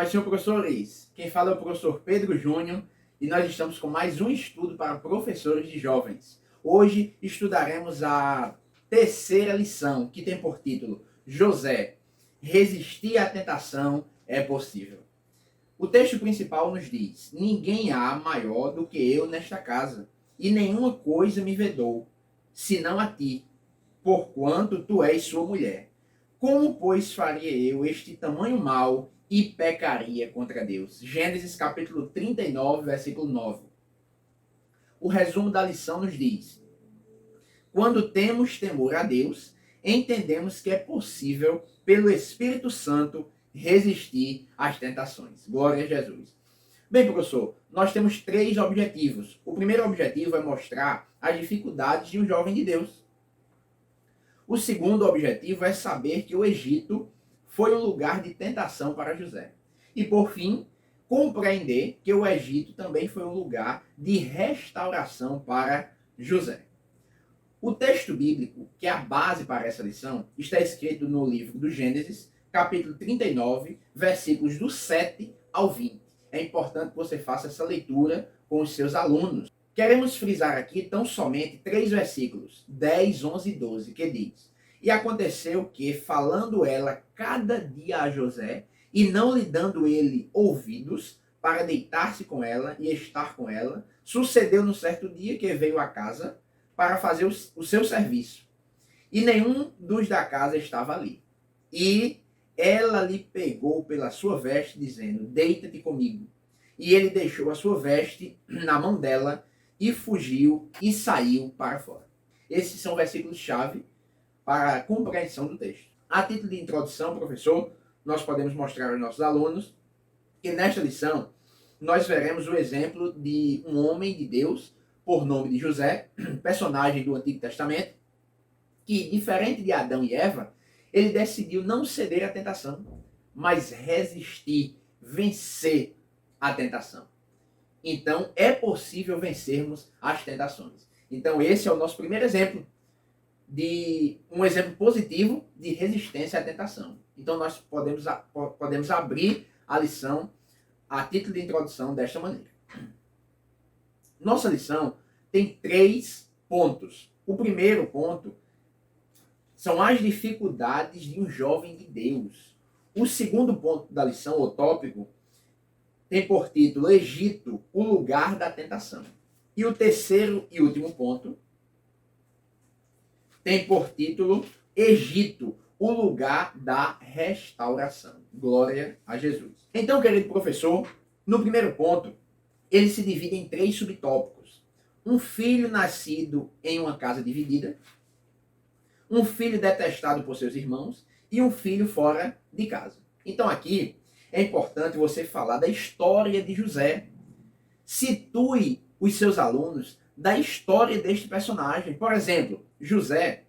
paz, senhor professores. Quem fala é o professor Pedro Júnior e nós estamos com mais um estudo para professores de jovens. Hoje estudaremos a terceira lição, que tem por título José, resistir à tentação é possível. O texto principal nos diz: ninguém há maior do que eu nesta casa, e nenhuma coisa me vedou, senão a ti, porquanto tu és sua mulher. Como, pois, faria eu este tamanho mal e pecaria contra Deus? Gênesis capítulo 39, versículo 9. O resumo da lição nos diz: quando temos temor a Deus, entendemos que é possível, pelo Espírito Santo, resistir às tentações. Glória a Jesus. Bem, professor, nós temos 3 objetivos. O primeiro objetivo é mostrar as dificuldades de um jovem de Deus. O segundo objetivo é saber que o Egito foi um lugar de tentação para José. E, por fim, compreender que o Egito também foi um lugar de restauração para José. O texto bíblico, que é a base para essa lição, está escrito no livro do Gênesis, capítulo 39, versículos do 7 ao 20. É importante que você faça essa leitura com os seus alunos. Queremos frisar aqui tão somente 3 versículos, 10, 11 e 12, que diz: e aconteceu que, falando ela cada dia a José, e não lhe dando ele ouvidos para deitar-se com ela e estar com ela, sucedeu no certo dia que veio à casa para fazer o seu serviço. E nenhum dos da casa estava ali. E ela lhe pegou pela sua veste, dizendo: deita-te comigo. E ele deixou a sua veste na mão dela, e fugiu e saiu para fora. Esses são versículos-chave para a compreensão do texto. A título de introdução, professor, nós podemos mostrar aos nossos alunos que nesta lição nós veremos o exemplo de um homem de Deus, por nome de José, personagem do Antigo Testamento, que, diferente de Adão e Eva, ele decidiu não ceder à tentação, mas resistir, vencer a tentação. Então, é possível vencermos as tentações. Então, esse é o nosso primeiro exemplo, de um exemplo positivo de resistência à tentação. Então, nós podemos abrir a lição a título de introdução desta maneira. Nossa lição tem 3 pontos. O primeiro ponto são as dificuldades de um jovem de Deus. O segundo ponto da lição, o tópico, tem por título Egito, o lugar da tentação. E o terceiro e último ponto tem por título Egito, o lugar da restauração. Glória a Jesus. Então, querido professor, no primeiro ponto, ele se divide em 3 subtópicos. Um filho nascido em uma casa dividida, um filho detestado por seus irmãos e um filho fora de casa. Então aqui é importante você falar da história de José. Situe os seus alunos da história deste personagem. Por exemplo, José,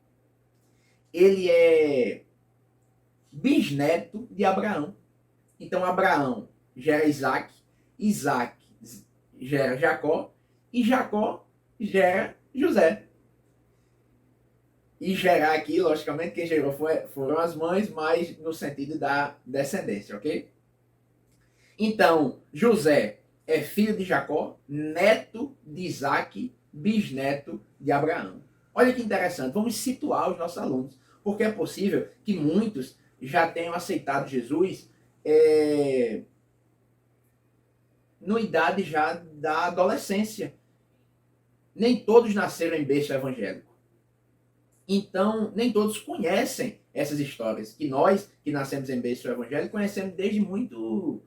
ele é bisneto de Abraão. Então Abraão gera Isaac, Isaac gera Jacó e Jacó gera José. E gerar aqui, logicamente, quem gerou foram as mães, mas no sentido da descendência, ok? Então, José é filho de Jacó, neto de Isaac, bisneto de Abraão. Olha que interessante, vamos situar os nossos alunos, porque é possível que muitos já tenham aceitado Jesus na idade já da adolescência. Nem todos nasceram em berço evangélico. Então, nem todos conhecem essas histórias, que nós, que nascemos em berço evangélico, conhecemos desde muito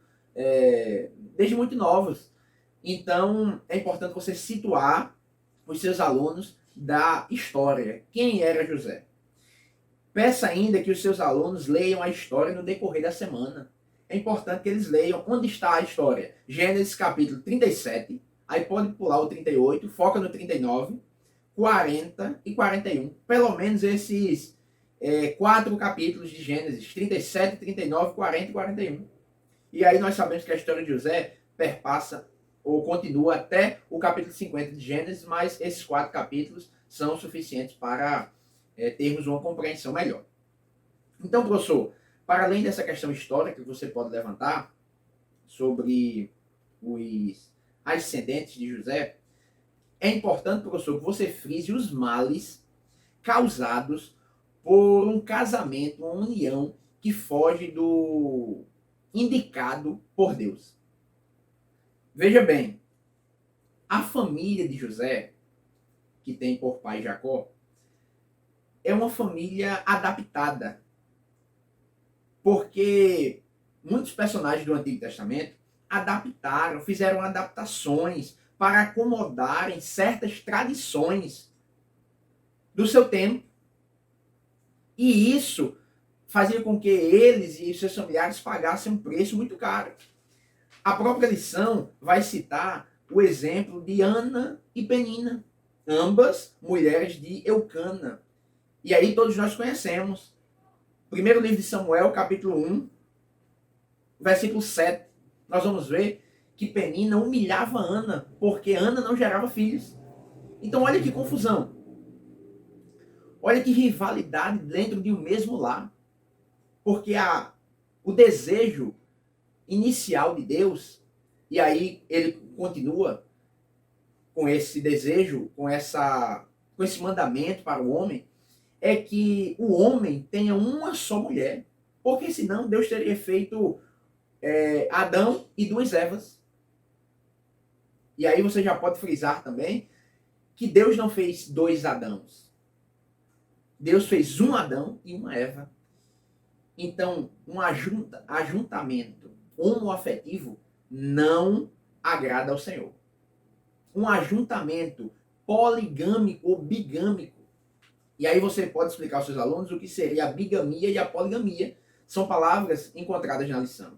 novos. Então, é importante você situar os seus alunos da história. Quem era José? Peça ainda que os seus alunos leiam a história no decorrer da semana. É importante que eles leiam onde está a história. Gênesis capítulo 37, aí pode pular o 38, foca no 39, 40 e 41. Pelo menos esses 4 capítulos de Gênesis, 37, 39, 40 e 41. E aí nós sabemos que a história de José perpassa ou continua até o capítulo 50 de Gênesis, mas esses 4 capítulos são suficientes para termos uma compreensão melhor. Então, professor, para além dessa questão histórica que você pode levantar, sobre os ascendentes de José, é importante, professor, que você frise os males causados por um casamento, uma união que foge do indicado por Deus. Veja bem, a família de José, que tem por pai Jacó, é uma família adaptada, porque muitos personagens do Antigo Testamento adaptaram, fizeram adaptações para acomodarem certas tradições do seu tempo. E isso fazia com que eles e seus familiares pagassem um preço muito caro. A própria lição vai citar o exemplo de Ana e Penina, ambas mulheres de Eucana. E aí todos nós conhecemos. Primeiro livro de Samuel, capítulo 1, versículo 7. Nós vamos ver que Penina humilhava Ana, porque Ana não gerava filhos. Então olha que confusão. Olha que rivalidade dentro de um mesmo lar. Porque o desejo inicial de Deus, e aí ele continua com esse desejo, com esse mandamento para o homem, é que o homem tenha uma só mulher. Porque senão Deus teria feito Adão e duas Evas. E aí você já pode frisar também que Deus não fez dois Adãos. Deus fez um Adão e uma Eva. Então, um ajuntamento homoafetivo não agrada ao Senhor. Um ajuntamento poligâmico ou bigâmico. E aí você pode explicar aos seus alunos o que seria a bigamia e a poligamia. São palavras encontradas na lição.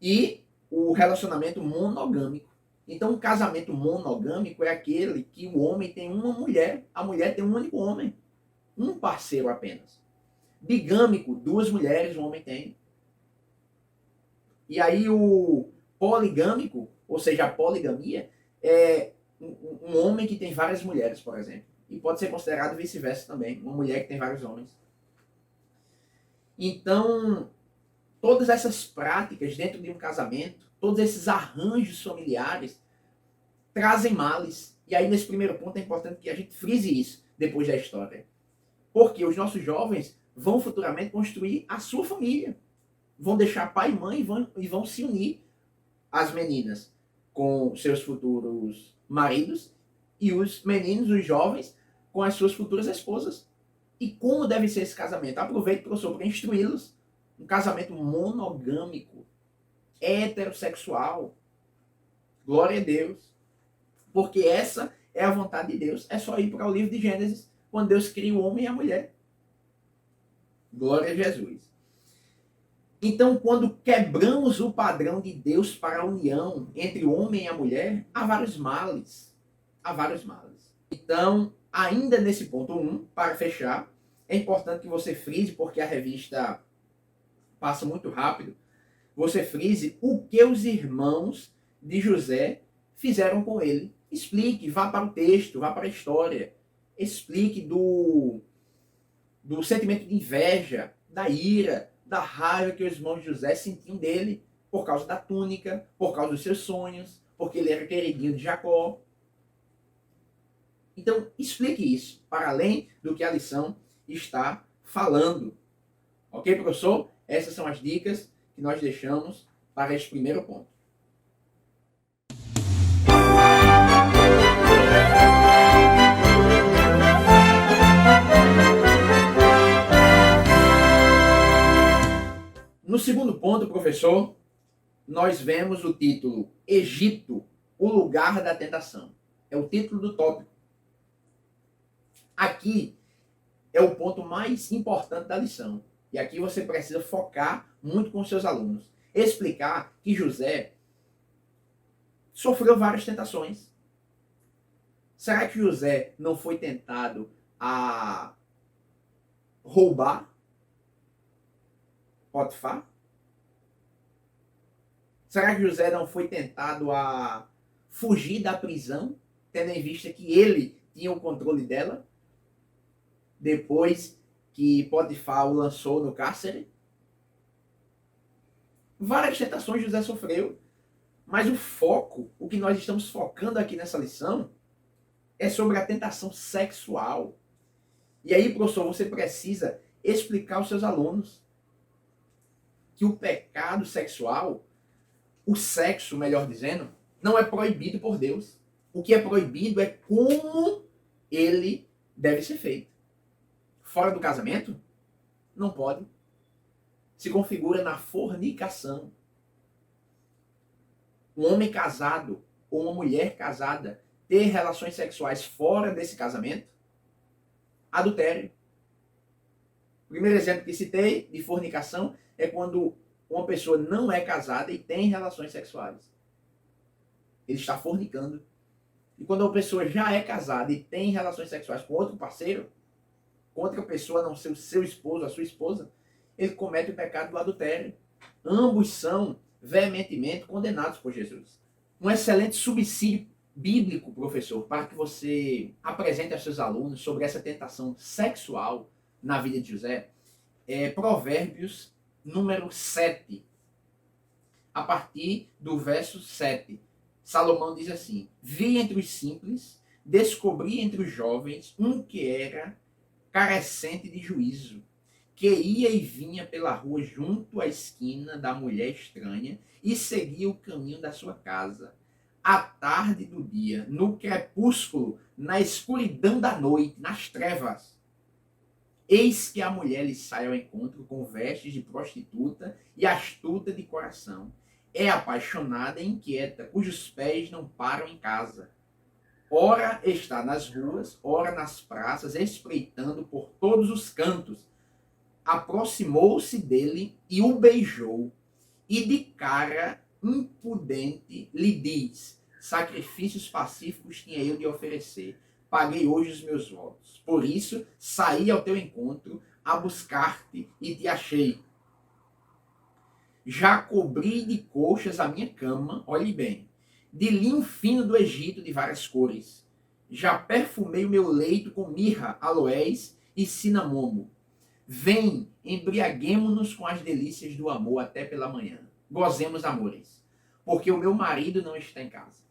E o relacionamento monogâmico. Então, um casamento monogâmico é aquele que o homem tem uma mulher, a mulher tem um único homem. Um parceiro apenas. Bigâmico, duas mulheres o homem tem. E aí o poligâmico, ou seja, a poligamia, é um homem que tem várias mulheres, por exemplo. E pode ser considerado vice-versa também, uma mulher que tem vários homens. Então, todas essas práticas dentro de um casamento, todos esses arranjos familiares, trazem males. E aí, nesse primeiro ponto, é importante que a gente frise isso depois da história. Porque os nossos jovens vão futuramente construir a sua família. Vão deixar pai e mãe e vão se unir, as meninas, com seus futuros maridos e os meninos, os jovens, com as suas futuras esposas. E como deve ser esse casamento? Aproveite, professor, para instruí-los. Um casamento monogâmico, heterossexual. Glória a Deus. Porque essa é a vontade de Deus. É só ir para o livro de Gênesis, quando Deus cria o homem e a mulher. Glória a Jesus. Então, quando quebramos o padrão de Deus para a união entre o homem e a mulher, há vários males. Há vários males. Então, ainda nesse ponto 1, para fechar, é importante que você frise, porque a revista passa muito rápido, você frise o que os irmãos de José fizeram com ele. Explique, vá para o texto, vá para a história. Explique do sentimento de inveja, da ira, da raiva que os irmãos de José sentiam dele por causa da túnica, por causa dos seus sonhos, porque ele era queridinho de Jacó. Então, explique isso, para além do que a lição está falando. Ok, professor? Essas são as dicas que nós deixamos para este primeiro ponto. No segundo ponto, professor, nós vemos o título Egito, o lugar da tentação. É o título do tópico. Aqui é o ponto mais importante da lição. E aqui você precisa focar muito com seus alunos. Explicar que José sofreu várias tentações. Será que José não foi tentado a roubar Potifar? Será que José não foi tentado a fugir da prisão, tendo em vista que ele tinha o controle dela, depois que Potifar o lançou no cárcere? Várias tentações José sofreu. Mas o foco, o que nós estamos focando aqui nessa lição, é sobre a tentação sexual. E aí, professor, você precisa explicar aos seus alunos que o pecado sexual, o sexo, melhor dizendo, não é proibido por Deus. O que é proibido é como ele deve ser feito. Fora do casamento, não pode. Se configura na fornicação. Um homem casado ou uma mulher casada ter relações sexuais fora desse casamento, adultério. O primeiro exemplo que citei de fornicação é quando uma pessoa não é casada e tem relações sexuais. Ele está fornicando. E quando uma pessoa já é casada e tem relações sexuais com outro parceiro, com outra pessoa, não ser o seu esposo, a sua esposa, ele comete o pecado do adultério. Ambos são veementemente condenados por Jesus. Um excelente subsídio bíblico, professor, para que você apresente aos seus alunos sobre essa tentação sexual na vida de José, é Provérbios número 7, a partir do verso 7. Salomão diz assim: vi entre os simples, descobri entre os jovens um que era carecente de juízo, que ia e vinha pela rua junto à esquina da mulher estranha e seguia o caminho da sua casa. À tarde do dia, no crepúsculo, na escuridão da noite, nas trevas, eis que a mulher lhe sai ao encontro com vestes de prostituta e astuta de coração. É apaixonada e inquieta, cujos pés não param em casa. Ora está nas ruas, ora nas praças, espreitando por todos os cantos. Aproximou-se dele e o beijou, e de cara impudente lhe diz: sacrifícios pacíficos tinha eu de oferecer, paguei hoje os meus votos. Por isso saí ao teu encontro a buscar-te e te achei. Já cobri de coxas a minha cama, olhe bem, de linho fino do Egito de várias cores. Já perfumei o meu leito com mirra, aloés e cinamomo. Vem, embriaguemo-nos com as delícias do amor até pela manhã. Gozemos, amores, porque o meu marido não está em casa.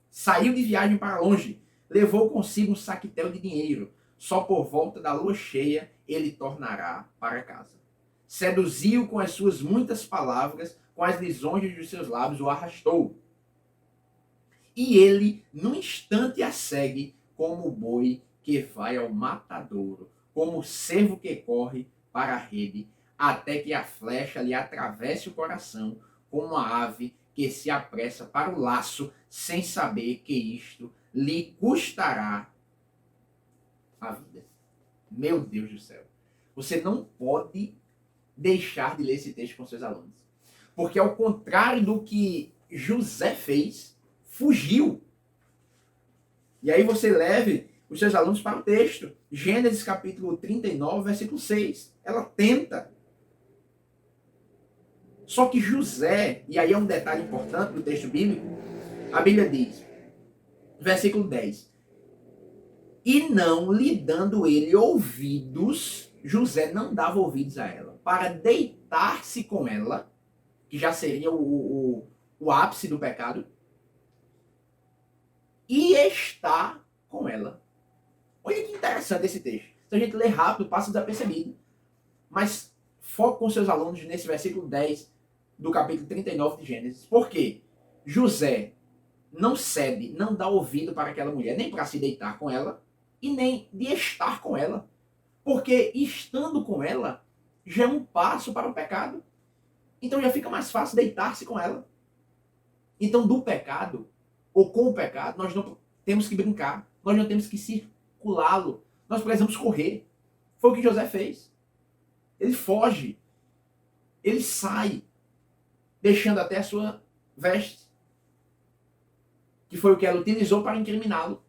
Saiu de viagem para longe, levou consigo um saquetel de dinheiro. Só por volta da lua cheia ele tornará para casa. Seduziu com as suas muitas palavras, com as lisonjas dos seus lábios, o arrastou. E ele, num instante, a segue como o boi que vai ao matadouro, como o cervo que corre para a rede, até que a flecha lhe atravesse o coração, como a ave que se apressa para o laço, sem saber que isto lhe custará a vida. Meu Deus do céu. Você não pode deixar de ler esse texto com seus alunos. Porque ao contrário do que José fez, fugiu. E aí você leve os seus alunos para o texto. Gênesis capítulo 39, versículo 6. Ela tenta. Só que José, e aí é um detalhe importante do texto bíblico, a Bíblia diz, versículo 10, e não lhe dando ele ouvidos, José não dava ouvidos a ela, para deitar-se com ela, que já seria o ápice do pecado, e estar com ela. Olha que interessante esse texto. Se a gente lê rápido, passa desapercebido. Mas foca com seus alunos nesse versículo 10 do capítulo 39 de Gênesis. Por quê? José não cede, não dá ouvido para aquela mulher, nem para se deitar com ela, e nem de estar com ela. Porque estando com ela, já é um passo para o pecado. Então já fica mais fácil deitar-se com ela. Então do pecado, ou com o pecado, nós não temos que brincar, nós não temos que circulá-lo, nós precisamos correr. Foi o que José fez. Ele foge, ele sai, deixando até a sua veste, que foi o que ela utilizou para incriminá-lo.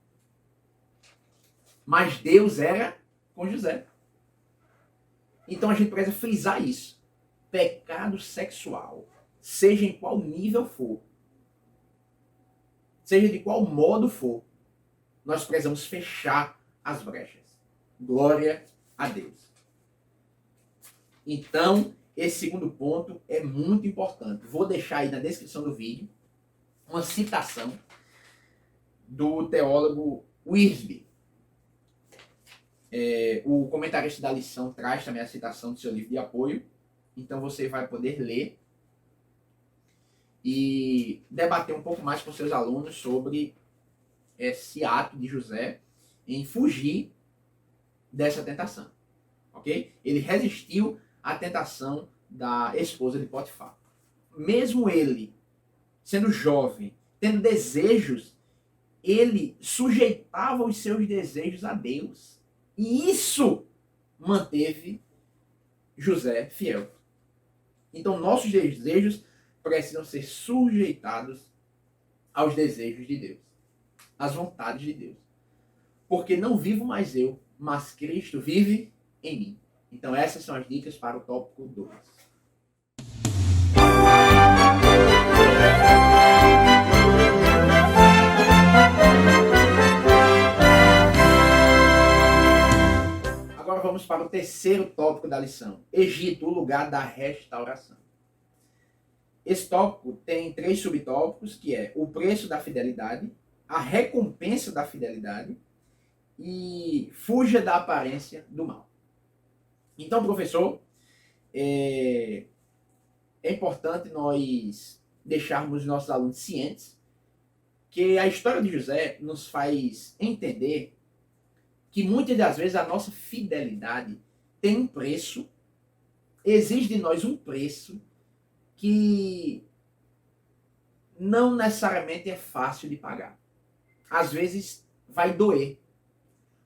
Mas Deus era com José. Então a gente precisa frisar isso. Pecado sexual, seja em qual nível for, seja de qual modo for, nós precisamos fechar as brechas. Glória a Deus. Então, esse segundo ponto é muito importante. Vou deixar aí na descrição do vídeo uma citação do teólogo Wiersbe. O comentarista da lição traz também a citação do seu livro de apoio. Então você vai poder ler e debater um pouco mais com seus alunos sobre esse ato de José em fugir dessa tentação. Ok? Ele resistiu à tentação da esposa de Potifar. Mesmo ele, sendo jovem, tendo desejos, ele sujeitava os seus desejos a Deus. E isso manteve José fiel. Então, nossos desejos precisam ser sujeitados aos desejos de Deus, às vontades de Deus. Porque não vivo mais eu, mas Cristo vive em mim. Então, essas são as dicas para o tópico 2. Agora vamos para o terceiro tópico da lição. Egito, o lugar da restauração. Esse tópico tem 3 subtópicos, que é o preço da fidelidade, a recompensa da fidelidade e fuja da aparência do mal. Então, professor, é importante nós deixarmos nossos alunos cientes que a história de José nos faz entender que muitas das vezes a nossa fidelidade tem um preço, exige de nós um preço que não necessariamente é fácil de pagar. Às vezes vai doer,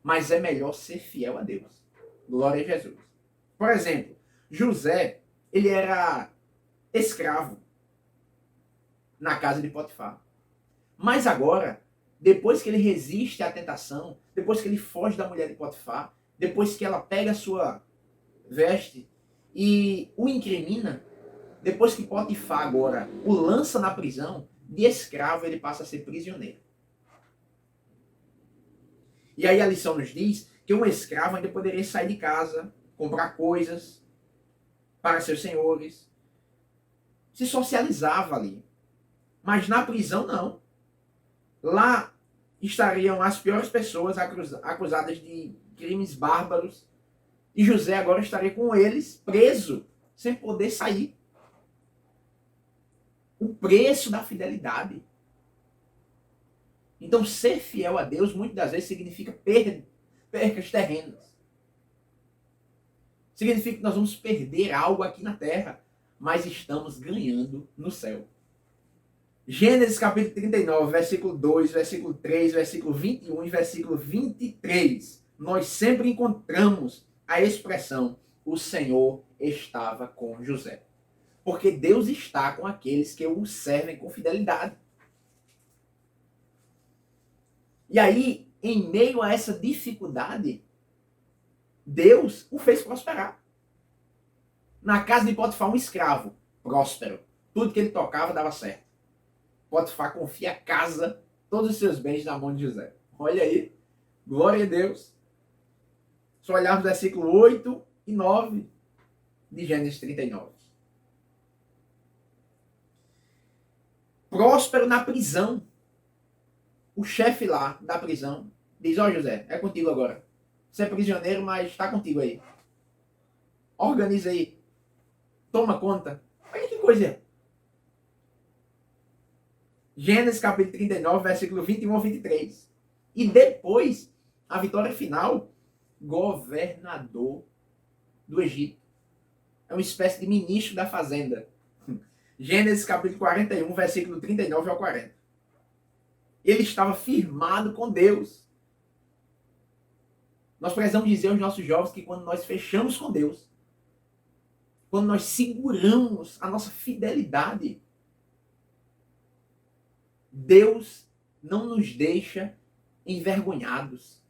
mas é melhor ser fiel a Deus. Glória a Jesus. Por exemplo, José, ele era escravo na casa de Potifar. Mas agora, depois que ele resiste à tentação, depois que ele foge da mulher de Potifar, depois que ela pega a sua veste e o incrimina, depois que Potifar agora o lança na prisão, de escravo ele passa a ser prisioneiro. E aí a lição nos diz que um escravo ainda poderia sair de casa, comprar coisas para seus senhores, se socializava ali. Mas na prisão não. Lá estariam as piores pessoas acusadas de crimes bárbaros. E José agora estaria com eles, preso, sem poder sair. O preço da fidelidade. Então, ser fiel a Deus, muitas das vezes, significa percas terrenas. Significa que nós vamos perder algo aqui na terra, mas estamos ganhando no céu. Gênesis capítulo 39, versículo 2, versículo 3, versículo 21 e versículo 23. Nós sempre encontramos a expressão: o Senhor estava com José. Porque Deus está com aqueles que o servem com fidelidade. E aí, em meio a essa dificuldade, Deus o fez prosperar. Na casa de Potifar, um escravo próspero. Tudo que ele tocava dava certo. Potifar confia a casa, todos os seus bens na mão de José. Olha aí, glória a Deus. Só olharmos versículo 8 e 9 de Gênesis 39. Próspero na prisão. O chefe lá da prisão diz: ó, José, é contigo agora. Você é prisioneiro, mas está contigo aí. Organiza aí. Toma conta. Olha que coisa. Gênesis capítulo 39, versículo 21 ao 23. E depois, a vitória final, governador do Egito. É uma espécie de ministro da fazenda. Gênesis capítulo 41, versículo 39 ao 40. Ele estava firmado com Deus. Nós precisamos dizer aos nossos jovens que quando nós fechamos com Deus, quando nós seguramos a nossa fidelidade, Deus não nos deixa envergonhados.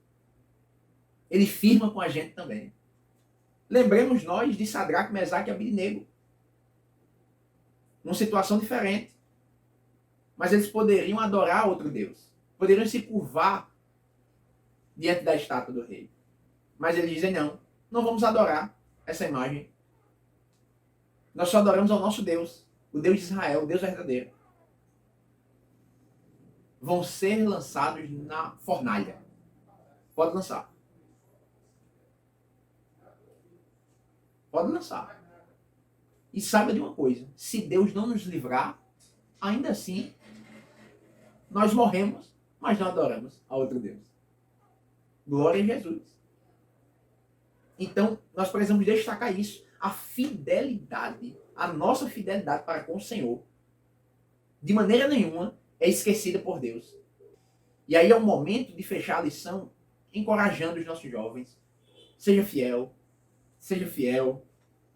Ele firma com a gente também. Lembremos nós de Sadraque, Mesaque e Abednego. Numa situação diferente. Mas eles poderiam adorar outro Deus. Poderiam se curvar diante da estátua do rei. Mas eles dizem: não, não vamos adorar essa imagem. Nós só adoramos ao nosso Deus, o Deus de Israel, o Deus verdadeiro. Vão ser lançados na fornalha. Pode lançar. Pode lançar. E saiba de uma coisa, se Deus não nos livrar, ainda assim, nós morremos, mas não adoramos a outro Deus. Glória a Jesus. Então, nós precisamos destacar isso. A fidelidade, a nossa fidelidade para com o Senhor, de maneira nenhuma, é esquecida por Deus. E aí é o momento de fechar a lição encorajando os nossos jovens. Seja fiel,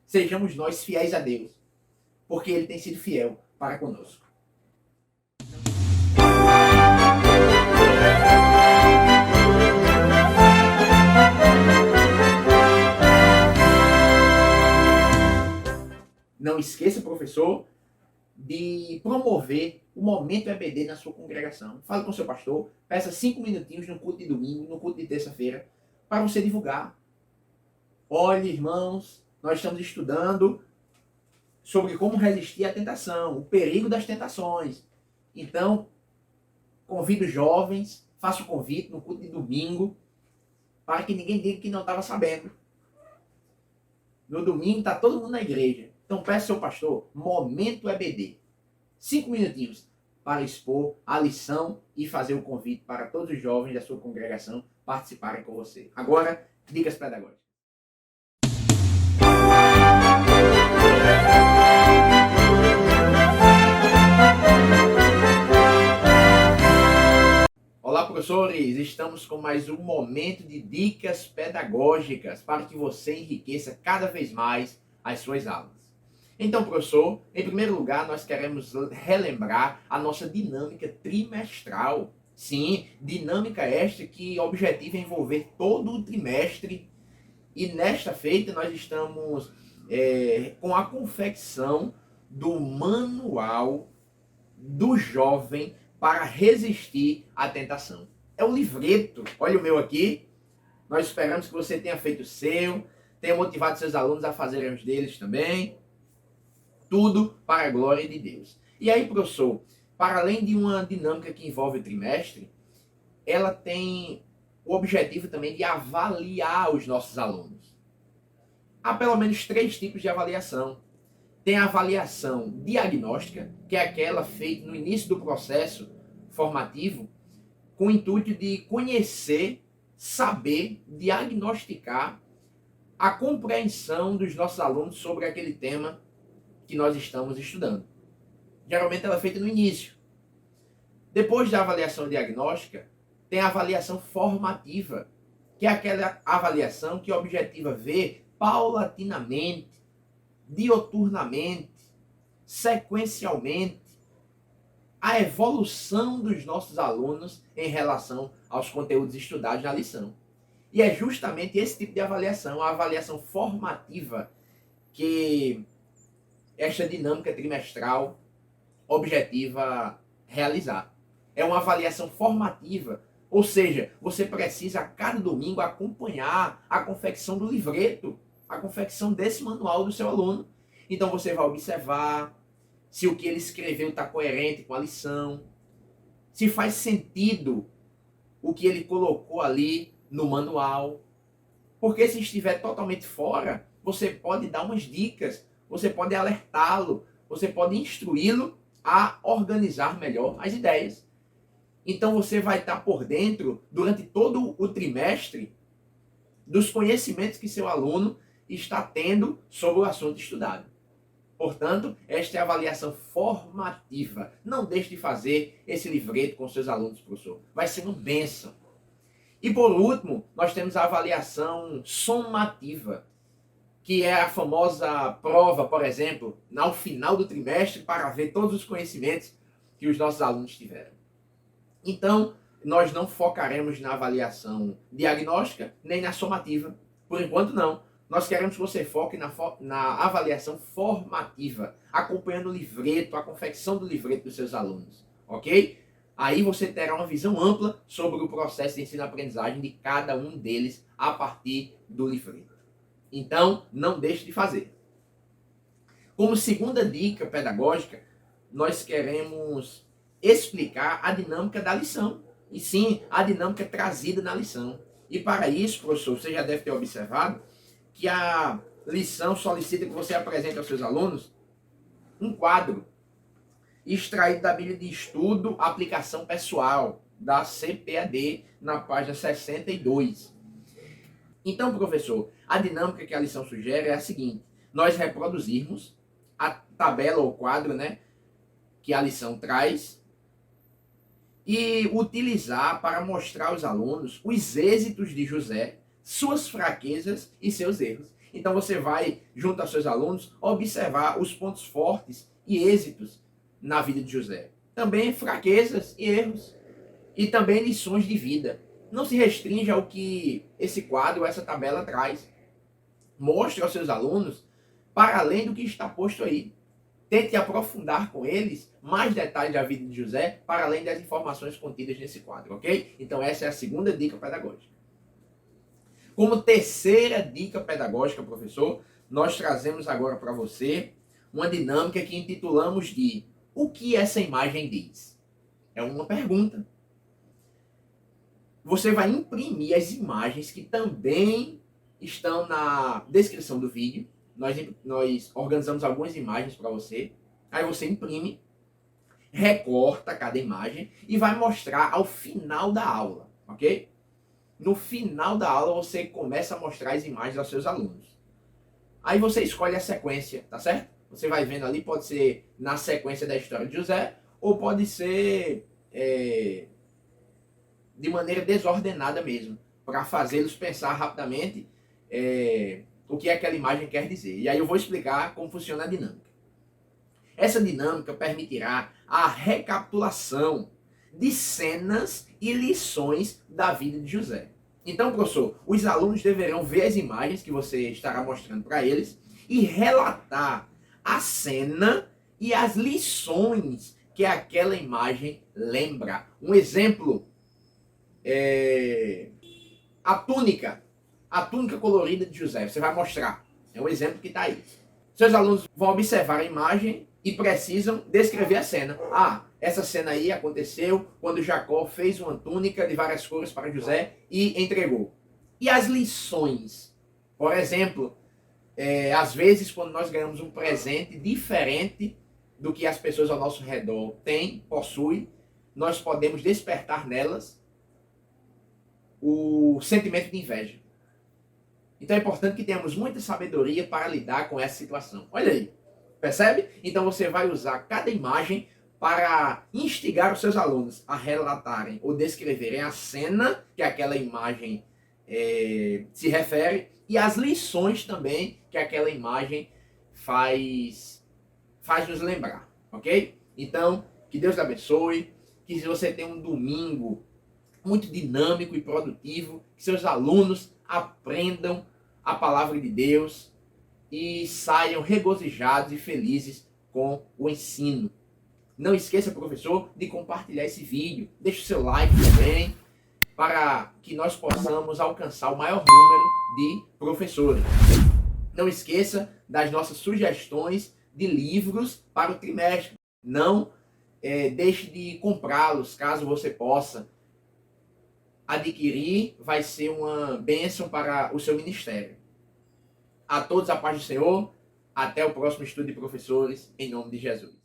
sejamos nós fiéis a Deus, porque Ele tem sido fiel para conosco. Não esqueça, professor, de promover o momento EBD na sua congregação. Fale com o seu pastor, peça 5 minutinhos no culto de domingo, no culto de terça-feira, para você divulgar. Olha, irmãos, nós estamos estudando sobre como resistir à tentação, o perigo das tentações. Então, convido os jovens, faça o convite no culto de domingo, para que ninguém diga que não estava sabendo. No domingo está todo mundo na igreja. Então peça ao seu pastor, momento EBD. 5 minutinhos para expor a lição e fazer o convite para todos os jovens da sua congregação participarem com você. Agora, dicas pedagógicas. Olá, professores! Estamos com mais um momento de dicas pedagógicas para que você enriqueça cada vez mais as suas aulas. Então, professor, em primeiro lugar, nós queremos relembrar a nossa dinâmica trimestral. Sim, dinâmica esta que objetiva é envolver todo o trimestre. E nesta feita nós estamos com a confecção do manual do jovem para resistir à tentação. É um livreto, olha o meu aqui. Nós esperamos que você tenha feito o seu, tenha motivado seus alunos a fazerem os deles também. Tudo para a glória de Deus. E aí, professor, para além de uma dinâmica que envolve o trimestre, ela tem o objetivo também de avaliar os nossos alunos. Há pelo menos 3 tipos de avaliação. Tem a avaliação diagnóstica, que é aquela feita no início do processo formativo, com o intuito de conhecer, saber, diagnosticar a compreensão dos nossos alunos sobre aquele tema que nós estamos estudando. Geralmente ela é feita no início. Depois da avaliação diagnóstica, tem a avaliação formativa, que é aquela avaliação que objetiva ver paulatinamente, dioturnamente, sequencialmente, a evolução dos nossos alunos em relação aos conteúdos estudados na lição. E é justamente esse tipo de avaliação, a avaliação formativa, que esta dinâmica trimestral objetiva realizar. É uma avaliação formativa, ou seja, você precisa a cada domingo acompanhar a confecção do livreto, a confecção desse manual do seu aluno. Então você vai observar se o que ele escreveu está coerente com a lição, se faz sentido o que ele colocou ali no manual. Porque se estiver totalmente fora, você pode dar umas dicas, você pode alertá-lo, você pode instruí-lo a organizar melhor as ideias. Então você vai estar por dentro, durante todo o trimestre, dos conhecimentos que seu aluno está tendo sobre o assunto estudado. Portanto, esta é a avaliação formativa. Não deixe de fazer esse livreto com seus alunos, professor. Vai ser uma bênção. E por último, nós temos a avaliação somativa, que é a famosa prova, por exemplo, ao final do trimestre, para ver todos os conhecimentos que os nossos alunos tiveram. Então, nós não focaremos na avaliação diagnóstica, nem na somativa. Por enquanto, não. Nós queremos que você foque na avaliação formativa, acompanhando o livreto, a confecção do livreto dos seus alunos. Ok? Aí você terá uma visão ampla sobre o processo de ensino-aprendizagem de cada um deles a partir do livreto. Então, não deixe de fazer. Como segunda dica pedagógica, nós queremos explicar a dinâmica da lição. E sim, a dinâmica trazida na lição. E para isso, professor, você já deve ter observado que a lição solicita que você apresente aos seus alunos um quadro extraído da Bíblia de Estudo, Aplicação Pessoal, da CPAD, na página 62. Então, professor, a dinâmica que a lição sugere é a seguinte: nós reproduzirmos a tabela ou quadro, né, que a lição traz e utilizar para mostrar aos alunos os êxitos de José, suas fraquezas e seus erros. Então você vai, junto aos seus alunos, observar os pontos fortes e êxitos na vida de José. Também fraquezas e erros. E também lições de vida. Não se restringe ao que esse quadro, essa tabela traz. Mostre aos seus alunos para além do que está posto aí. Tente aprofundar com eles mais detalhes da vida de José, para além das informações contidas nesse quadro, ok? Então essa é a segunda dica pedagógica. Como terceira dica pedagógica, professor, nós trazemos agora para você uma dinâmica que intitulamos de "O que essa imagem diz?". É uma pergunta. Você vai imprimir as imagens que também estão na descrição do vídeo. Nós organizamos algumas imagens para você. Aí você imprime, recorta cada imagem e vai mostrar ao final da aula, ok? No final da aula você começa a mostrar as imagens aos seus alunos. Aí você escolhe a sequência, tá certo? Você vai vendo ali, pode ser na sequência da história de José, ou pode ser de maneira desordenada mesmo, para fazê-los pensar rapidamente o que aquela imagem quer dizer. E aí eu vou explicar como funciona a dinâmica. Essa dinâmica permitirá a recapitulação de cenas e lições da vida de José. Então, professor, os alunos deverão ver as imagens que você estará mostrando para eles e relatar a cena e as lições que aquela imagem lembra. Um exemplo a túnica colorida de José. Você vai mostrar. É um exemplo que está aí. Seus alunos vão observar a imagem e precisam descrever a cena. Ah, essa cena aí aconteceu quando Jacó fez uma túnica de várias cores para José e entregou. E as lições? Por exemplo, às vezes quando nós ganhamos um presente diferente do que as pessoas ao nosso redor têm, possuem, nós podemos despertar nelas o sentimento de inveja. Então é importante que tenhamos muita sabedoria para lidar com essa situação. Olha aí, percebe? Então você vai usar cada imagem para instigar os seus alunos a relatarem ou descreverem a cena que aquela imagem se refere e as lições também que aquela imagem faz nos lembrar, ok? Então, que Deus abençoe, que você tenha um domingo muito dinâmico e produtivo, que seus alunos aprendam a palavra de Deus e saiam regozijados e felizes com o ensino. Não esqueça, professor, de compartilhar esse vídeo. Deixe o seu like também, para que nós possamos alcançar o maior número de professores. Não esqueça das nossas sugestões de livros para o trimestre. Não deixe de comprá-los, caso você possa adquirir, vai ser uma bênção para o seu ministério. A todos a paz do Senhor. Até o próximo estudo de professores, em nome de Jesus.